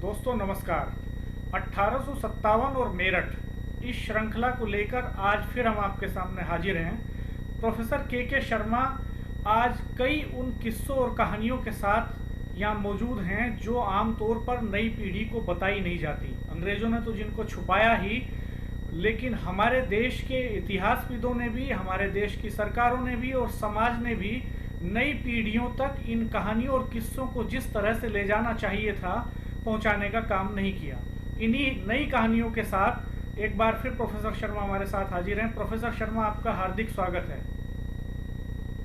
दोस्तों नमस्कार। 1857 और मेरठ इस श्रृंखला को लेकर आज फिर हम आपके सामने हाजिर हैं। प्रोफेसर के शर्मा आज कई उन किस्सों और कहानियों के साथ यहाँ मौजूद हैं जो आमतौर पर नई पीढ़ी को बताई नहीं जाती। अंग्रेज़ों ने तो जिनको छुपाया ही, लेकिन हमारे देश के इतिहासविदों ने भी, हमारे देश की सरकारों ने भी और समाज ने भी नई पीढ़ियों तक इन कहानियों और किस्सों को जिस तरह से ले जाना चाहिए था पहुंचाने का काम नहीं किया। इन्हीं नई कहानियों के साथ एक बार फिर प्रोफेसर शर्मा हमारे साथ हाजिर हैं। प्रोफेसर शर्मा, आपका हार्दिक स्वागत है।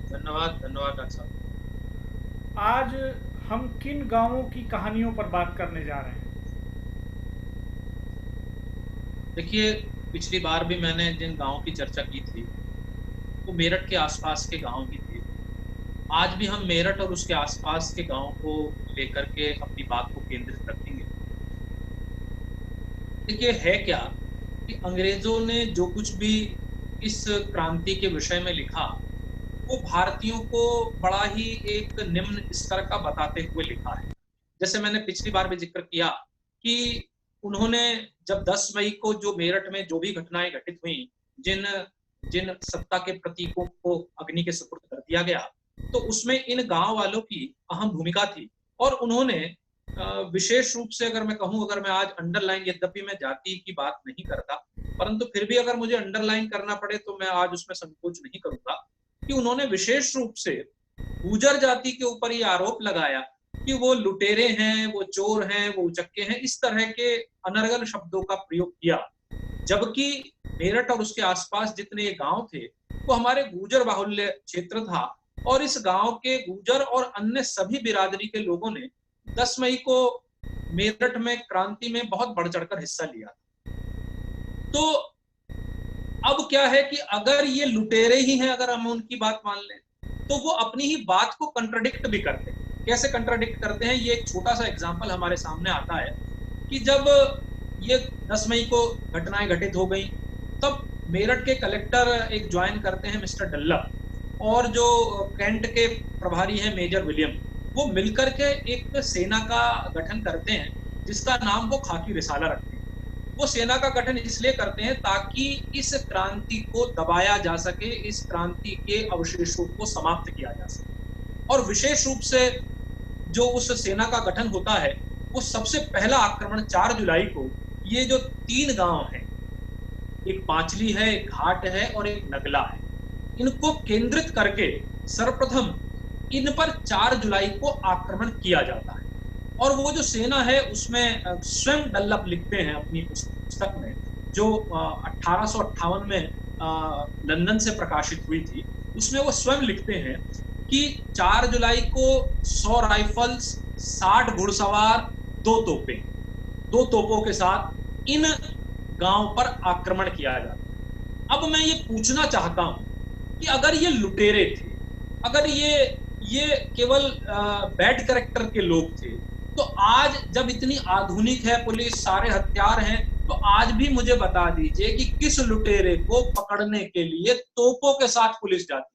धन्यवाद धन्यवाद डॉक्टर साहब। आज हम किन गांवों की कहानियों पर बात करने जा रहे हैं? देखिए, पिछली बार भी मैंने जिन गांवों की चर्चा की थी वो मेरठ के आसपास के गांव ही थे। आज भी हम मेरठ और उसके आसपास के गांवों को लेकर के अपनी बात को केंद्रित रखेंगे। देखिए, है क्या कि अंग्रेजों ने जो कुछ भी इस क्रांति के विषय में लिखा वो भारतीयों को बड़ा ही एक निम्न स्तर का बताते हुए लिखा है। जैसे मैंने पिछली बार भी जिक्र किया कि उन्होंने जब 10 मई को जो मेरठ में जो भी घटनाएं घटित हुई, जिन जिन सत्ता के प्रतीकों को अग्नि के सुपुर्द कर दिया गया, तो उसमें इन गांव वालों की अहम भूमिका थी। और उन्होंने विशेष रूप से अगर मैं कहूं, अगर मैं आज अंडरलाइन, यद्यपि मैं जाति की बात नहीं करता, परंतु फिर भी अगर मुझे अंडरलाइन करना पड़े तो मैं आज उसमें संकोच नहीं करूंगा कि उन्होंने विशेष रूप से गुर्जर जाति के ऊपर ये आरोप लगाया कि वो लुटेरे हैं, वो चोर हैं, वो उचक्के हैं, इस तरह के अनर्गल शब्दों का प्रयोग किया। जबकि मेरठ और उसके आसपास जितने ये गांव थे वो हमारे गुर्जर बाहुल्य क्षेत्र था, और इस गांव के गुर्जर और अन्य सभी बिरादरी के लोगों ने 10 मई को मेरठ में क्रांति में बहुत बढ़ चढ़कर हिस्सा लिया। तो अब क्या है कि अगर ये लुटेरे ही हैं, अगर हम उनकी बात मान लें, तो वो अपनी ही बात को कंट्राडिक्ट भी करते हैं। कैसे कंट्राडिक्ट करते हैं, ये एक छोटा सा एग्जांपल हमारे सामने आता है कि जब ये 10 मई को घटनाएं घटित हो गई, तब मेरठ के कलेक्टर एक ज्वाइन करते हैं मिस्टर डल्लप, और जो कैंट के प्रभारी हैं मेजर विलियम, वो मिलकर के एक सेना का गठन करते हैं जिसका नाम वो खाकी रिसाला रखते हैं। वो सेना का गठन इसलिए करते हैं ताकि इस क्रांति को दबाया जा सके, इस क्रांति के अवशेषों को समाप्त किया जा सके। और विशेष रूप से जो उस सेना का गठन होता है, वो सबसे पहला आक्रमण 4 जुलाई को ये जो 3 गांव हैं, एक पांचली है, एक घाट है और एक नगला है, इनको केंद्रित करके सर्वप्रथम इन पर 4 जुलाई को आक्रमण किया जाता है। और वो जो सेना है उसमें स्वयं डल्लप लिखते हैं अपनी पुस्तक में, जो 1858 में लंदन से प्रकाशित हुई थी, उसमें वो स्वयं लिखते हैं कि 4 जुलाई को 100 राइफल्स, 60 घुड़सवार, 2 तोपों के साथ इन गांव पर आक्रमण किया जाता। अब मैं ये पूछना चाहता हूं कि अगर ये लुटेरे थे, अगर ये केवल बैड कैरेक्टर के लोग थे, तो आज जब इतनी आधुनिक है पुलिस, सारे हथियार हैं, तो आज भी मुझे बता दीजिए कि किस लुटेरे को पकड़ने के लिए तोपों के साथ पुलिस जाती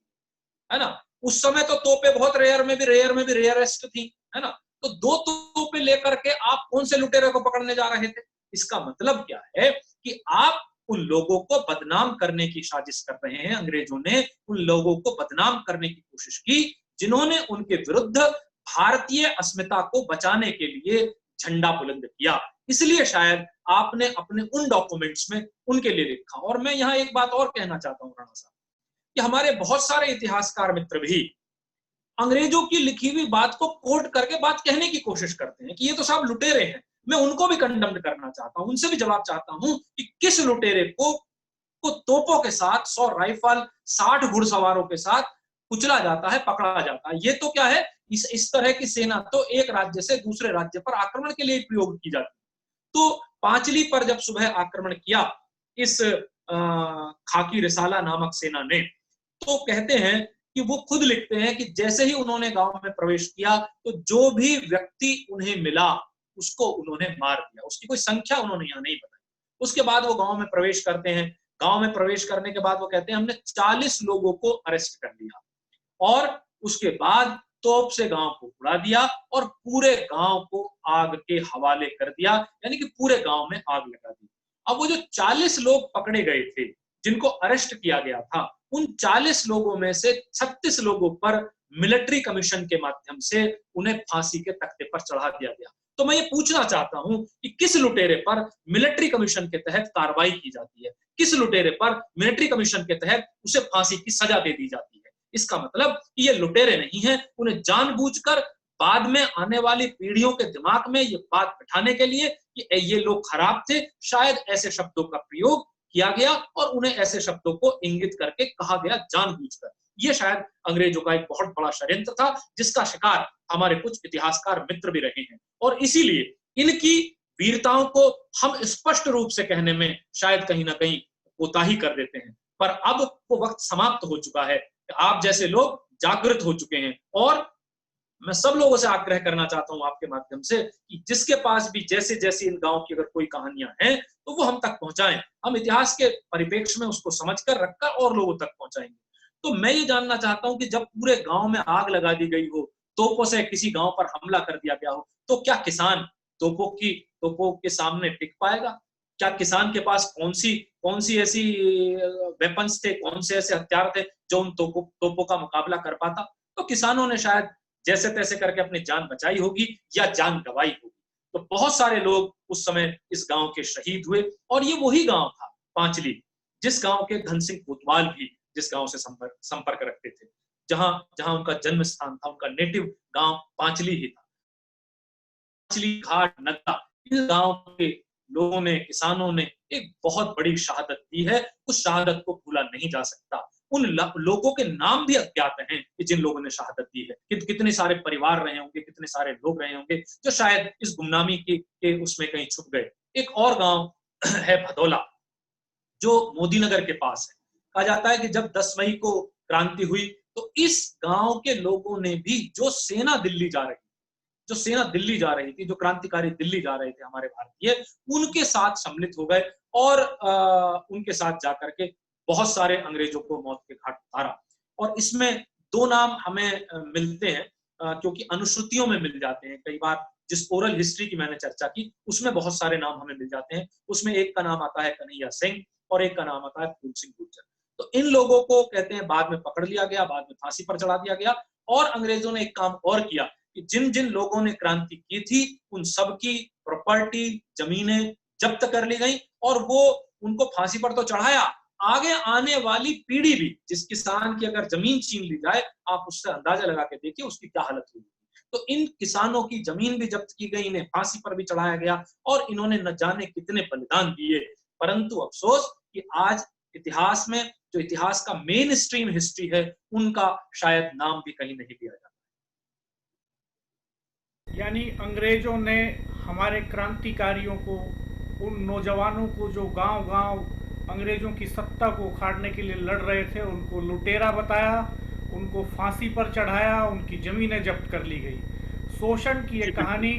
है ना? उस समय तो तोपें बहुत रेयरेस्ट थी, है ना? तो 2 तोपें लेकर के आप कौन से लुटेरे को पकड़ने जा रहे थे? इसका मतलब क्या है कि आप उन लोगों को बदनाम करने की साजिश कर रहे हैं। अंग्रेजों ने उन लोगों को बदनाम करने की कोशिश की जिन्होंने उनके विरुद्ध भारतीय अस्मिता को बचाने के लिए झंडा बुलंद किया। इसलिए शायद आपने अपने उन डॉक्यूमेंट्स में उनके लिए लिखा। और मैं यहाँ एक बात और कहना चाहता हूँ राणा साहब, कि हमारे बहुत सारे इतिहासकार मित्र भी अंग्रेजों की लिखी हुई बात को कोट करके बात कहने की कोशिश करते हैं कि ये तो सब लुटेरे हैं। मैं उनको भी कंडम्ड करना चाहता हूं, उनसे भी जवाब चाहता हूं कि किस लुटेरे को तोपों के साथ, 100 राइफल, 60 घुड़सवारों के साथ कुचला जाता है, पकड़ा जाता है। ये तो क्या है, इस तरह की सेना तो एक राज्य से दूसरे राज्य पर आक्रमण के लिए प्रयोग की जाती है। तो पांचली पर जब सुबह आक्रमण किया इस खाकी रिसाला नामक सेना ने, तो कहते हैं कि वो खुद लिखते हैं कि जैसे ही उन्होंने गांव में प्रवेश किया तो जो भी व्यक्ति उन्हें मिला उसको उन्होंने मार दिया। उसकी कोई संख्या उन्होंने यहाँ नहीं बताई। उसके बाद वो गांव में प्रवेश करते हैं। गांव में प्रवेश करने के बाद वो कहते हैं हमने 40 लोगों को अरेस्ट कर लिया, और उसके बाद तोप से गांव को उड़ा दिया और पूरे गांव को आग के हवाले कर दिया, यानी कि पूरे गांव में आग लगा दी। अब वो जो 40 लोग पकड़े गए थे, जिनको अरेस्ट किया गया था, उन 40 लोगों में से 36 लोगों पर मिलिट्री कमीशन के माध्यम से उन्हें फांसी के तख्ते पर चढ़ा दिया गया। तो मैं ये पूछना चाहता हूं कि किस लुटेरे पर मिलिट्री कमीशन के तहत कार्रवाई की जाती है, किस लुटेरे पर मिलिट्री कमीशन के तहत उसे फांसी की सजा दे दी जाती है। इसका मतलब कि ये लुटेरे नहीं है, उन्हें जानबूझकर बाद में आने वाली पीढ़ियों के दिमाग में ये बात बिठाने के लिए कि ये लोग खराब थे, शायद ऐसे शब्दों का प्रयोग किया गया और उन्हें ऐसे शब्दों को इंगित करके कहा गया जानबूझकर। ये शायद अंग्रेजों का एक बहुत बड़ा षड्यंत्र था, जिसका शिकार हमारे कुछ इतिहासकार मित्र भी रहे हैं, और इसीलिए इनकी वीरताओं को हम स्पष्ट रूप से कहने में शायद कहीं ना कहीं कोताही कर देते हैं। पर अब वो वक्त समाप्त हो चुका है, आप जैसे लोग जागृत हो चुके हैं, और मैं सब लोगों से आग्रह करना चाहता हूं आपके माध्यम से कि जिसके पास भी जैसे जैसे इन गांव की अगर कोई कहानियां हैं तो वो हम तक पहुंचाएं। हम इतिहास के परिप्रेक्ष्य में उसको समझकर रखकर और लोगों तक पहुंचाएंगे। तो मैं ये जानना चाहता हूं कि जब पूरे गांव में आग लगा दी गई हो, तोपों से किसी गांव पर हमला कर दिया गया हो, तो क्या किसान तोपों के सामने टिक पाएगा? क्या किसान के पास कौन सी ऐसी वेपन्स थे, कौन से ऐसे हथियार थे जो उन तोपों का मुकाबला कर पाता? तो किसानों ने शायद जैसे तैसे करके अपनी जान बचाई होगी या जान गंवाई होगी। तो बहुत सारे लोग उस समय इस गांव के शहीद हुए, और ये वही गांव था पांचली, जिस गांव के धन सिंह कोतवाल भी जिस गांव से संपर्क रखते थे, जहां जहां उनका जन्म स्थान था, उनका नेटिव गांव पांचली ही था। पांचली, घाट, नगदा, इन गांव के लोगों ने, किसानों ने एक बहुत बड़ी शहादत दी है। उस शहादत को भूला नहीं जा सकता। उन लोगों के नाम भी अज्ञात हैं कि जिन लोगों ने शहादत दी है। कितने सारे परिवार रहे होंगे, कितने सारे लोग रहे होंगे जो शायद इस गुमनामी के उसमें कहीं छुप गए। एक और गांव है भदौला, जो मोदी नगर के पास है। कहा जाता है कि जब 10 मई को क्रांति हुई तो इस गांव के लोगों ने भी, जो सेना दिल्ली जा रही थी, जो क्रांतिकारी दिल्ली जा रहे थे हमारे भारतीय, उनके साथ सम्मिलित हो गए और उनके साथ जाकर के बहुत सारे अंग्रेजों को मौत के घाट उतारा। और इसमें 2 नाम हमें मिलते हैं, क्योंकि अनुश्रुतियों में मिल जाते हैं। कई बार जिस ओरल हिस्ट्री की मैंने चर्चा की उसमें बहुत सारे नाम हमें मिल जाते हैं। उसमें एक का नाम आता है कन्हैया सिंह और एक का नाम आता है फूल सिंह गुर्जर। तो इन लोगों को कहते हैं बाद में पकड़ लिया गया, बाद में फांसी पर चढ़ा दिया गया। और अंग्रेजों ने एक काम और किया कि जिन जिन लोगों ने क्रांति की थी उन सबकी प्रॉपर्टी, जमीनें जब्त कर ली गई, और वो उनको फांसी पर तो चढ़ाया, आगे आने वाली पीढ़ी भी, जिस किसान की अगर जमीन छीन ली जाए, आप उससे अंदाजा लगा के देखिए उसकी क्या हालत हुई। तो इन किसानों की जमीन भी जब्त की गई, इन्हें फांसी पर भी चढ़ाया गया, और इन्होंने न जाने कितने बलिदान दिए। परंतु अफसोस कि आज इतिहास में जो इतिहास का मेन स्ट्रीम हिस्ट्री है, उनका शायद नाम भी कहीं नहीं लिया जाता। यानी अंग्रेजों ने हमारे क्रांतिकारियों को, उन नौजवानों को जो गांव-गांव अंग्रेजों की सत्ता को उखाड़ने के लिए लड़ रहे थे, उनको लुटेरा बताया, उनको फांसी पर चढ़ाया, उनकी जमीनें जब्त कर ली गई। शोषण की ये कहानी,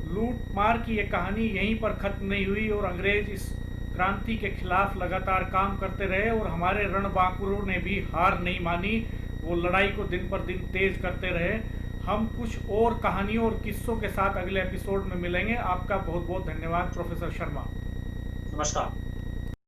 लूट मार की ये कहानी यहीं पर खत्म नहीं हुई, और अंग्रेज इस क्रांति के खिलाफ लगातार काम करते रहे, और हमारे रणबांकुरों ने भी हार नहीं मानी, वो लड़ाई को दिन पर दिन तेज करते रहे। हम कुछ और कहानियों और किस्सों के साथ अगले एपिसोड में मिलेंगे। आपका बहुत बहुत धन्यवाद प्रोफेसर शर्मा। नमस्कार।